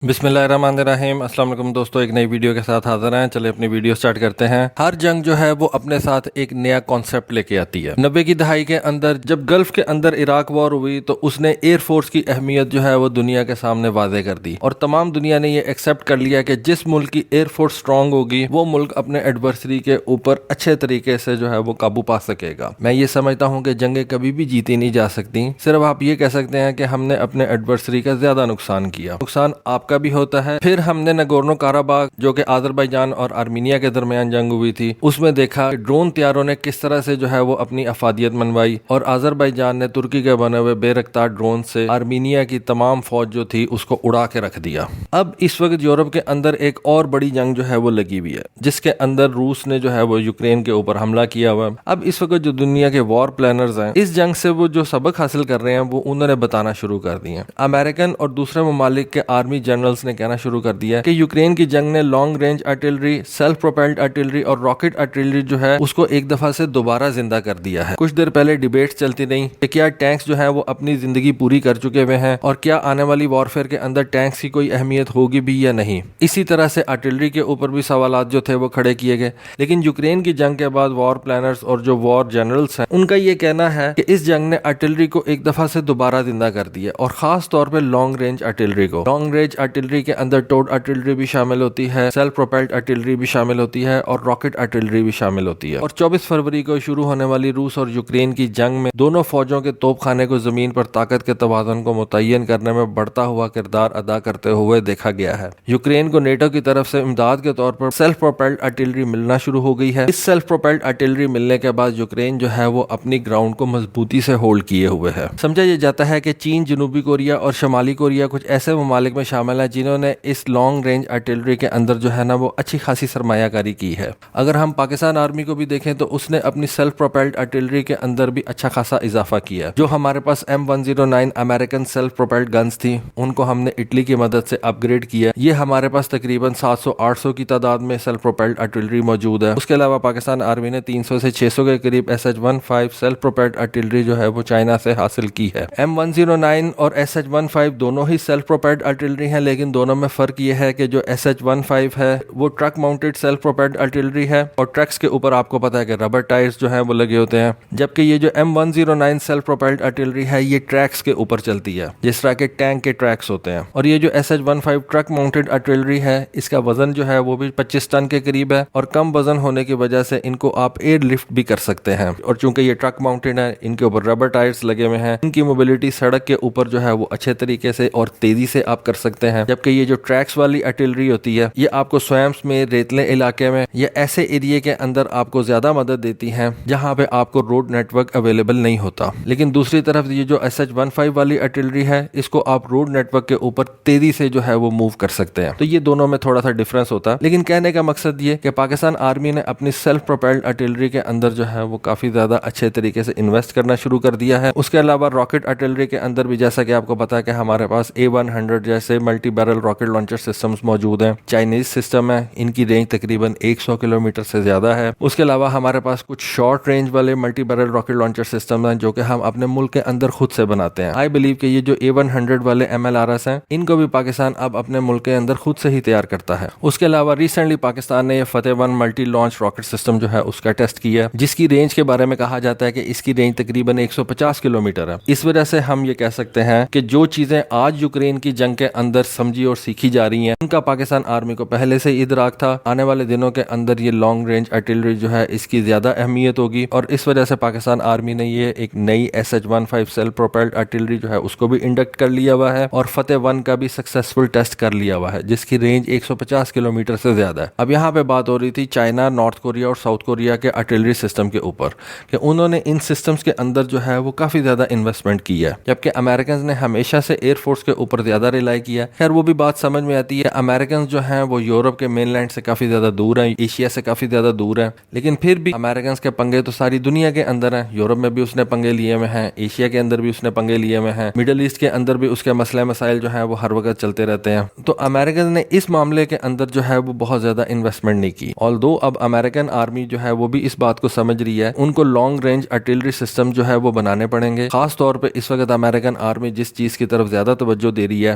بسم اللہ الرحمن الرحیم۔ السلام علیکم دوستو، ایک نئی ویڈیو کے ساتھ حاضر ہیں۔ چلے اپنی ویڈیو سٹارٹ کرتے ہیں۔ ہر جنگ جو ہے وہ اپنے ساتھ ایک نیا کانسیپٹ لے کے آتی ہے۔ 90 کی دہائی کے اندر جب گلف کے اندر عراق وار ہوئی تو اس نے ایئر فورس کی اہمیت جو ہے وہ دنیا کے سامنے واضح کر دی، اور تمام دنیا نے یہ ایکسیپٹ کر لیا کہ جس ملک کی ایئر فورس سٹرونگ ہوگی وہ ملک اپنے ایڈورسری کے اوپر اچھے طریقے سے جو ہے وہ قابو پا سکے گا۔ میں یہ سمجھتا ہوں کہ جنگیں کبھی بھی جیتی نہیں جا سکتی، صرف آپ یہ کہہ سکتے ہیں کہ ہم نے اپنے ایڈورسری کا زیادہ نقصان کیا۔ نقصان آپ کا بھی ہوتا ہے۔ پھر ہم نے نگورنو کاراباغ جو کہ آذربائیجان اور آرمینیا کے درمیان جنگ ہوئی تھی، اس میں دیکھا کہ ڈرون طیاروں نے کس طرح سے جو ہے وہ اپنی افادیت منوائی، اور آذربائیجان نے ترکی کے بنے ہوئے بے رفتار ڈرون سے آرمینیا کی تمام فوج جو تھی اس کو اڑا کے رکھ دیا۔ اب اس وقت یورپ کے اندر ایک اور بڑی جنگ جو ہے وہ لگی ہوئی ہے، جس کے اندر روس نے جو ہے وہ یوکرین کے اوپر حملہ کیا ہوا ہے۔ اب اس وقت جو دنیا کے وار پلانرز ہیں، اس جنگ سے وہ جو سبق حاصل کر رہے ہیں وہ انہوں نے بتانا شروع کر دیے ہیں۔ امریکن اور دوسرے ممالک کے آرمی جنرلز نے کہنا شروع کر دیا کہ یوکرین کی جنگ نے long range artillery, self propelled artillery اور راکٹ آرٹلری جو ہے اس کو ایک دفعہ سے دوبارہ زندہ کر دیا ہے۔ کچھ دیر پہلے ڈیبیٹس چلتی رہیں کہ کیا ٹینکس جو ہے وہ اپنی زندگی پوری کر چکے ہوئے ہیں، اور کیا آنے والی وارفیئر کے اندر ٹینکس کی کوئی اہمیت ہوگی بھی یا نہیں۔ اسی طرح سے آرٹلری کے اوپر بھی سوالات جو تھے وہ کھڑے کیے گئے، لیکن یوکرین کی جنگ کے بعد وار پلانرز اور جو وار جنرلز ہیں ان کا یہ کہنا ہے کہ اس جنگ نے آرٹلری کو ایک دفعہ سے دوبارہ زندہ کر دیا، اور خاص طور پہ لانگ رینج آرٹلری کو۔ لانگ رینج آرٹلری کے اندر ٹوڈ آرٹلری بھی شامل ہوتی ہے، سیلف پروپیلڈ آرٹلری بھی شامل ہوتی ہے، اور راکٹ آرٹلری بھی شامل ہوتی ہے۔ اور 24 فروری کو شروع ہونے والی روس اور یوکرین کی جنگ میں دونوں فوجوں کے توپ خانے کو زمین پر طاقت کے توازن کو متعین کرنے میں بڑھتا ہوا کردار ادا کرتے ہوئے دیکھا گیا ہے۔ یوکرین کو نیٹو کی طرف سے امداد کے طور پر سیلف پروپیلڈ آرٹلری ملنا شروع ہو گئی ہے۔ اس سیلف پروپیلڈ آرٹلری ملنے کے بعد یوکرین جو ہے وہ اپنی گراؤنڈ کو مضبوطی سے ہولڈ کیے ہوئے ہے۔ سمجھا یہ جاتا ہے کہ چین، جنوبی کوریا اور شمالی کوریا کچھ ایسے ممالک میں شامل ہیں جنہوں نے اس لانگ رینج آرٹلری کے اندر جو ہے نا وہ اچھی خاصی سرمایہ کاری کی ہے۔ اگر ہم پاکستان آرمی کو بھی دیکھیں تو اس نے اپنی سیلف پروپیلڈ آرٹلری کے اندر بھی اچھا خاصا اضافہ کیا۔ جو ہمارے پاس M109 American self propelled guns تھی ان کو ہم نے اٹلی کی مدد سے اپ گریڈ کیا۔ یہ ہمارے پاس تقریباً 700-800 کی تعداد میں سیلف پروپیلڈ آرٹلری موجود ہے۔ اس کے علاوہ پاکستان آرمی نے 300 سے 600 کے قریب SH-15 سیلف پروپیلڈ آرٹلری جو ہے وہ چائنا سے حاصل کی ہے۔ M109 اور SH-15 دونوں ہی سیلف پروپیلڈ آرٹلری ہیں، لیکن دونوں میں فرق یہ ہے کہ جو SH-15 ہے وہ truck mounted self propelled artillery ہے، اور ٹرکس کے اوپر آپ کو پتا ہے کہ ربر ٹائرز جو ہیں وہ لگے ہوتے ہیں، جبکہ یہ جو M109 سیلف پروپیلڈ آرٹلری ہے یہ ٹریکس کے اوپر چلتی ہے، جس طرح کے ٹینک کے ٹریکس ہوتے ہیں۔ اور یہ جو SH-15 ٹرک ماؤنٹڈ آرٹلری ہے اس کا وزن جو ہے وہ بھی 25 ٹن کے قریب ہے، اور کم وزن ہونے کی وجہ سے ان کو آپ ایئر لفٹ بھی کر سکتے ہیں، اور چونکہ یہ ٹرک ماؤنٹڈ ہے ان کے اوپر ربر ٹائرز لگے ہوئے ہیں، ان کی موبلٹی سڑک کے اوپر جو ہے وہ اچھے طریقے سے اور تیزی سے آپ کر سکتے ہیں۔ جبکہ یہ جو ٹریکس والی آرٹلری ہوتی ہے یہ آپ کو سویمپس میں، ریتلے علاقے میں یا ایسے ایریے کے اندر آپ کو زیادہ مدد دیتی ہیں جہاں پہ آپ کو روڈ نیٹ ورک اویلیبل نہیں ہوتا۔ لیکن دوسری طرف یہ جو SH-15 والی آرٹلری ہے اس کو آپ روڈ نیٹ ورک کے اوپر تیزی سے جو ہے وہ موو کر سکتے ہیں۔ تو یہ دونوں میں تھوڑا سا ڈفرنس ہوتا ہے، لیکن کہنے کا مقصد یہ کہ پاکستان آرمی نے اپنی سیلف پروپیلڈ آرٹلری کے اندر جو ہے وہ کافی زیادہ اچھے طریقے سے انویسٹ کرنا شروع کر دیا ہے۔ اس کے علاوہ راکٹ آرٹلری کے اندر بھی جیسا کہ آپ کو پتا ہے کہ ہمارے پاس A100 جیسے multi barrel rocket launcher systems موجود ہیں، چائنیز سسٹم ہے، ان کی رینج تقریباً 100 کلومیٹر سے زیادہ ہے۔ اس کے علاوہ ہمارے پاس کچھ شارٹ رینج والے multi barrel rocket launcher system ہیں جو کہ ہم اپنے ملک کے اندر خود سے بناتے ہیں۔ آئی بلیو کہ یہ جو A100 والے MLRS ہیں ان کو بھی پاکستان اب اپنے ملک کے اندر خود سے ہی تیار کرتا ہے۔ اس کے علاوہ ریسنٹلی پاکستان نے یہ فتح 1 ملٹی لانچ راکٹ سسٹم جو ہے اس کا ٹیسٹ کیا، جس کی رینج کے بارے میں کہا جاتا ہے کہ اس کی رینج تقریباً 150 کلومیٹر ہے۔ اس وجہ سے ہم یہ کہہ سکتے ہیں کہ جو چیزیں آج یوکرین کی جنگ کے اندر سمجھی اور سیکھی جا رہی ہیں ان کا پاکستان آرمی کو پہلے سے ہی ادراک تھا۔ آنے والے دنوں کے اندر یہ لانگ رینج آرٹلری جو ہے اس کی زیادہ اہمیت ہوگی، اور اس وجہ سے پاکستان آرمی نے یہ ایک نئی SH-15 سیلف پروپیلڈ آرٹلری جو ہے اس کو بھی انڈکٹ کر لیا ہوا ہے، اور فتح 1 کا بھی سکسیسفل ٹیسٹ کر لیا ہوا ہے جس کی رینج 150 کلومیٹر سے زیادہ ہے۔ اب یہاں پہ بات ہو رہی تھی چائنا، نارتھ کوریا اور ساؤتھ کوریا کے آرٹلری سسٹم کے اوپر کہ انہوں نے ان سسٹمز کے اندر جو ہے وہ کافی زیادہ انویسٹمنٹ کی ہے، جبکہ امریکنز نے ہمیشہ سے ایئر فورس کے اوپر زیادہ ریلائی کیا۔ خیر وہ بھی بات سمجھ میں آتی ہے، امریکنز جو ہیں وہ یورپ کے مین لینڈ سے کافی زیادہ دور ہیں، ایشیا سے کافی زیادہ دور ہیں، لیکن پھر بھی امریکنز کے پنگے تو ساری دنیا کے اندر ہیں۔ یورپ میں بھی اس نے پنگے لیے ہوئے ہیں، ایشیا کے اندر بھی اس نے پنگے لیے ہوئے ہیں، مڈل ایسٹ کے اندر بھی اس کے مسئلے مسائل جو ہیں وہ ہر وقت چلتے رہتے ہیں۔ تو امریکنز نے اس معاملے کے اندر جو ہے وہ بہت زیادہ انویسٹمنٹ نہیں کی، آلدو اب امریکن آرمی جو ہے وہ بھی اس بات کو سمجھ رہی ہے، ان کو لانگ رینج آرٹلری سسٹم جو ہے وہ بنانے پڑیں گے۔ خاص طور پہ اس وقت امریکن آرمی جس چیز کی طرف زیادہ توجہ دے رہی ہے